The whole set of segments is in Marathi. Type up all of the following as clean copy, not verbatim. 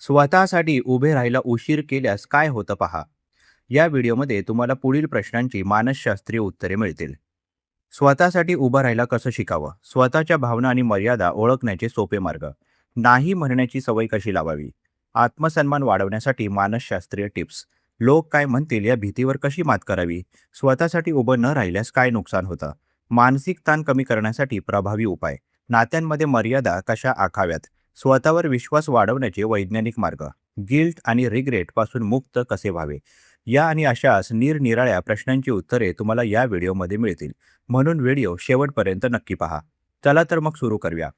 स्वतःसाठी उभे राहायला उशीर केल्यास काय होतं पहा. या व्हिडिओमध्ये तुम्हाला पुढील प्रश्नांची मानसशास्त्रीय उत्तरे मिळतील. स्वतःसाठी उभं राहायला कसं शिकावं? स्वतःच्या भावना आणि मर्यादा ओळखण्याचे सोपे मार्ग. नाही म्हणण्याची सवय कशी लावावी? आत्मसन्मान वाढवण्यासाठी मानसशास्त्रीय टिप्स. लोक काय म्हणतील या भीतीवर कशी मात करावी? स्वतःसाठी उभं न राहिल्यास काय नुकसान होतं? मानसिक ताण कमी करण्यासाठी प्रभावी उपाय. नात्यांमध्ये मर्यादा कशा आखाव्यात? स्वतःवर विश्वास वाढवण्याचे वैज्ञानिक मार्ग. गिल्ट आणि रिग्रेट पासून मुक्त कसे व्हावे? या आणि अशाच निरनिराळ्या प्रश्नांची उत्तरे तुम्हाला या व्हिडिओमध्ये मिळतील. म्हणून व्हिडिओ शेवटपर्यंत नक्की पहा. चला तर मग सुरू करूया.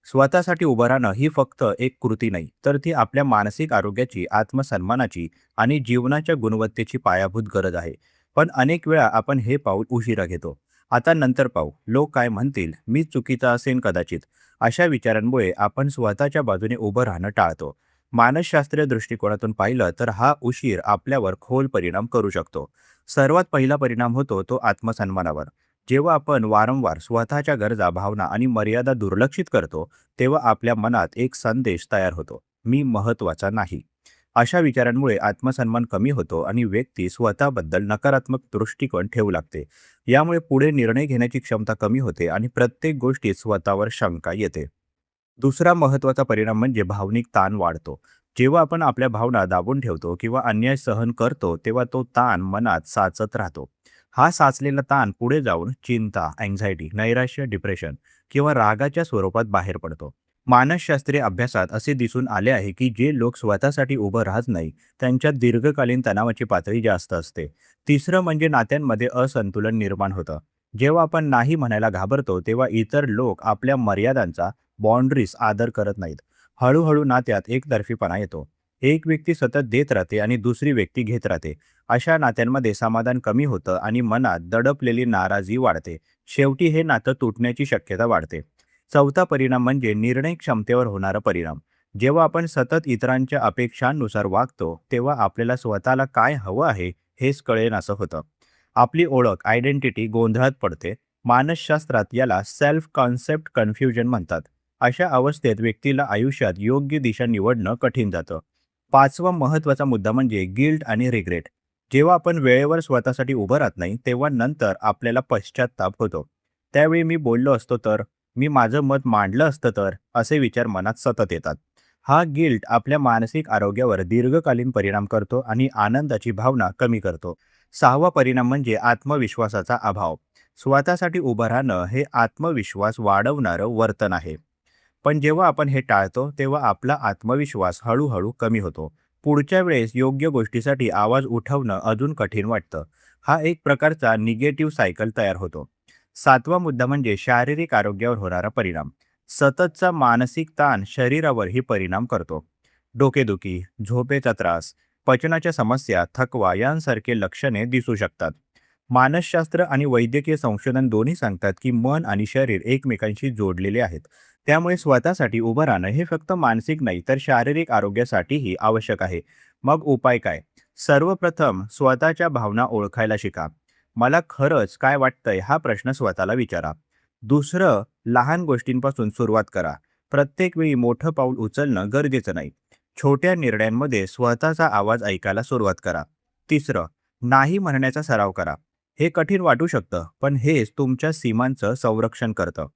स्वतःसाठी उभं राहणं ही फक्त एक कृती नाही, तर ती आपल्या मानसिक आरोग्याची, आत्मसन्मानाची आणि जीवनाच्या गुणवत्तेची पायाभूत गरज आहे. पण अनेक वेळा आपण हे पाऊल उशिरा घेतो. आता नंतर पाहू, लोक काय म्हणतील, मी चुकीचा असेन कदाचित, अशा विचारांमुळे आपण स्वतःच्या बाजूने उभं राहणं टाळतो. मानसशास्त्रीय दृष्टिकोनातून पाहिलं तर हा उशीर आपल्यावर खोल परिणाम करू शकतो. सर्वात पहिला परिणाम होतो तो आत्मसन्मानावर. जेव्हा आपण वारंवार स्वतःच्या गरजा, भावना आणि मर्यादा दुर्लक्षित करतो, तेव्हा आपल्या मनात एक संदेश तयार होतो, मी महत्त्वाचा नाही. अशा विचारांमुळे आत्मसन्मान कमी होतो आणि व्यक्ती स्वतःबद्दल नकारात्मक दृष्टिकोन ठेवू लागते. यामुळे पुढे निर्णय घेण्याची क्षमता कमी होते आणि प्रत्येक गोष्टीत स्वतःवर शंका येते. दुसरा महत्त्वाचा परिणाम म्हणजे भावनिक ताण वाढतो. जेव्हा आपण आपल्या भावना दाबून ठेवतो किंवा अन्याय सहन करतो, तेव्हा तो ताण मनात साचत राहतो. हा साचलेला ताण पुढे जाऊन चिंता, अँक्झायटी, नैराश्य, डिप्रेशन किंवा रागाच्या स्वरूपात बाहेर पडतो. मानसशास्त्रीय अभ्यासात असे दिसून आले आहे की जे लोक स्वतःसाठी उभं राहत नाही, त्यांच्यात दीर्घकालीन तणावाची पातळी जास्त असते. तिसरं म्हणजे नात्यांमध्ये असंतुलन निर्माण होतं. जेव्हा आपण नाही म्हणायला घाबरतो, तेव्हा इतर लोक आपल्या मर्यादांचा, बाउंड्रीज आदर करत नाहीत. हळूहळू नात्यात एकतर्फीपणा येतो. एक व्यक्ती सतत देत राहते आणि दुसरी व्यक्ती घेत राहते. अशा नात्यांमध्ये समाधान कमी होतं आणि मनात दडपलेली नाराजी वाढते. शेवटी हे नातं तुटण्याची शक्यता वाढते. चौथा परिणाम म्हणजे निर्णय क्षमतेवर होणारा परिणाम. जेव्हा आपण सतत इतरांच्या अपेक्षांनुसार वागतो, तेव्हा आपल्याला स्वतःला काय हवं आहे हेच कळेनासं होतं. आपली ओळख, आयडेंटिटी गोंधळात पडते. मानसशास्त्रात याला सेल्फ कॉन्सेप्ट कन्फ्युजन म्हणतात. अशा अवस्थेत व्यक्तीला आयुष्यात योग्य दिशा निवडणं कठीण जातं. पाचवा महत्त्वाचा मुद्दा म्हणजे गिल्ट आणि रिग्रेट. जेव्हा आपण वेळेवर स्वतःसाठी उभं राहत नाही, तेव्हा नंतर आपल्याला पश्चात्ताप होतो. त्यावेळी मी बोललो असतो तर, मी माझं मत मांडलं असतं तर, असे विचार मनात सतत येतात. हा गिल्ट आपल्या मानसिक आरोग्यावर दीर्घकालीन परिणाम करतो आणि आनंदाची भावना कमी करतो. सहावा परिणाम म्हणजे आत्मविश्वासाचा अभाव. स्वतःसाठी उभं राहणं हे आत्मविश्वास वाढवणारं वर्तन आहे. पण जेव्हा आपण हे टाळतो, तेव्हा आपला आत्मविश्वास हळूहळू कमी होतो. पुढच्या वेळेस योग्य गोष्टीसाठी आवाज उठवणं अजून कठीण वाटतं. हा एक प्रकारचा निगेटिव्ह सायकल तयार होतो. सातवा मुद्दा म्हणजे शारीरिक आरोग्यावर होणारा परिणाम. सततचा मानसिक ताण शरीरावरही परिणाम करतो. डोकेदुखी, झोपेचा त्रास, पचनाच्या समस्या, थकवा यांसारखे लक्षणे दिसू शकतात. मानसशास्त्र आणि वैद्यकीय संशोधन दोन्ही सांगतात की मन आणि शरीर एकमेकांशी जोडलेले आहेत. त्यामुळे स्वतःसाठी उभं राहणं हे फक्त मानसिक नाही तर शारीरिक आरोग्यासाठीही आवश्यक आहे. मग उपाय काय? सर्वप्रथम स्वतःच्या भावना ओळखायला शिका. मला खरंच काय वाटतंय हा प्रश्न स्वतःला विचारा. दुसरं, लहान गोष्टींपासून सुरुवात करा. प्रत्येक वेळी मोठं पाऊल उचलणं गरजेचं नाही. छोट्या निर्णयांमध्ये स्वतःचा आवाज ऐकायला सुरुवात करा. तिसरं, नाही म्हणण्याचा सराव करा. हे कठीण वाटू शकतं, पण हेच तुमच्या सीमांचं संरक्षण करतं.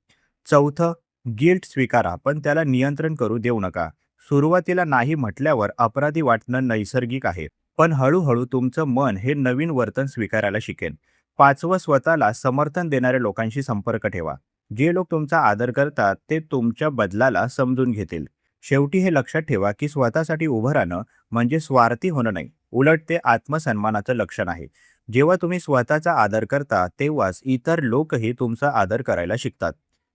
चौथं, गिल्ट स्वीकारा, पण त्याला नियंत्रण करू देऊ नका. सुरुवातीला नाही म्हटल्यावर अपराधी वाटणं नैसर्गिक आहे, पण हळूहळू तुमचं मन हे नवीन वर्तन स्वीकारायला शिकेल. पाचवं, स्वतःला समर्थन देणाऱ्या लोकांशी संपर्क ठेवा. जे लोक तुमचा आदर करतात ते तुमच्या बदलाला समजून घेतील. शेवटी हे लक्षात ठेवा की स्वतःसाठी उभं राहणं म्हणजे स्वार्थी होणं नाही, उलट ते आत्मसन्मानाचं लक्षण आहे. जेव्हा तुम्ही स्वतःचा आदर करता, तेव्हाच इतर लोकही तुमचा आदर करायला शिकतात.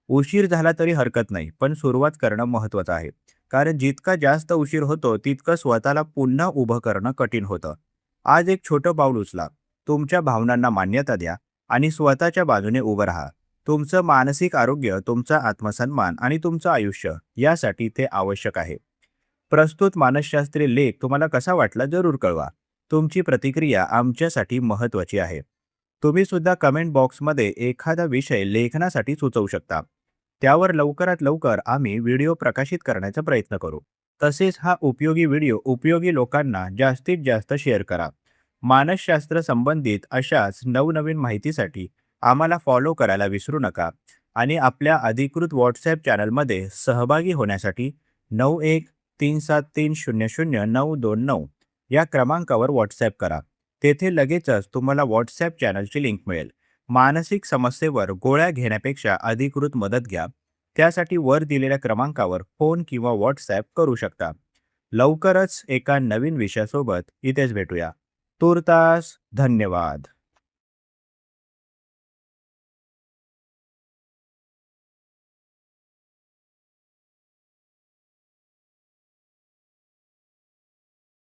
उशीर झाला तरी हरकत नाही, पण सुरुवात करणं महत्त्वाचं आहे. कारण जितका जास्त उशीर होतो, तितकं स्वतःला पुन्हा उभं करणं कठीण होतं. आज एक छोटं पाऊल उचला. तुमच्या भावनांना मान्यता द्या आणि स्वतःच्या बाजूने उभं राहा. तुमचं मानसिक आरोग्य, तुमचा आत्मसन्मान आणि तुमचं आयुष्य यासाठी ते आवश्यक आहे. प्रस्तुत मानसशास्त्रीय लेख तुम्हाला कसा वाटला जरूर कळवा. तुमची प्रतिक्रिया आमच्यासाठी महत्त्वाची आहे. तुम्ही सुद्धा कमेंट बॉक्समध्ये एखादा विषय लेखनासाठी सुचवू शकता. त्यावर लवकरात लवकर आम्ही व्हिडिओ प्रकाशित करण्याचा प्रयत्न करू. तसेच हा उपयोगी व्हिडिओ उपयोगी लोकांना जास्तीत जास्त शेअर करा. मानसशास्त्र संबंधित अशाच नवनवीन माहितीसाठी आम्हाला फॉलो करायला विसरू नका आणि आपल्या अधिकृत व्हॉट्सॲप चॅनलमध्ये सहभागी होण्यासाठी 9137300929 या क्रमांकावर व्हॉट्सॲप करा. तेथे लगेचच तुम्हाला व्हॉट्सॲप चॅनलची लिंक मिळेल. मानसिक समस्येवर गोळ्या घेण्यापेक्षा अधिकृत मदत घ्या. त्यासाठी वर दिलेल्या क्रमांकावर फोन किंवा व्हॉट्सॲप करू शकता. लवकरच एका नवीन विषयासोबत इथेच भेटूया. तूर्तास धन्यवाद.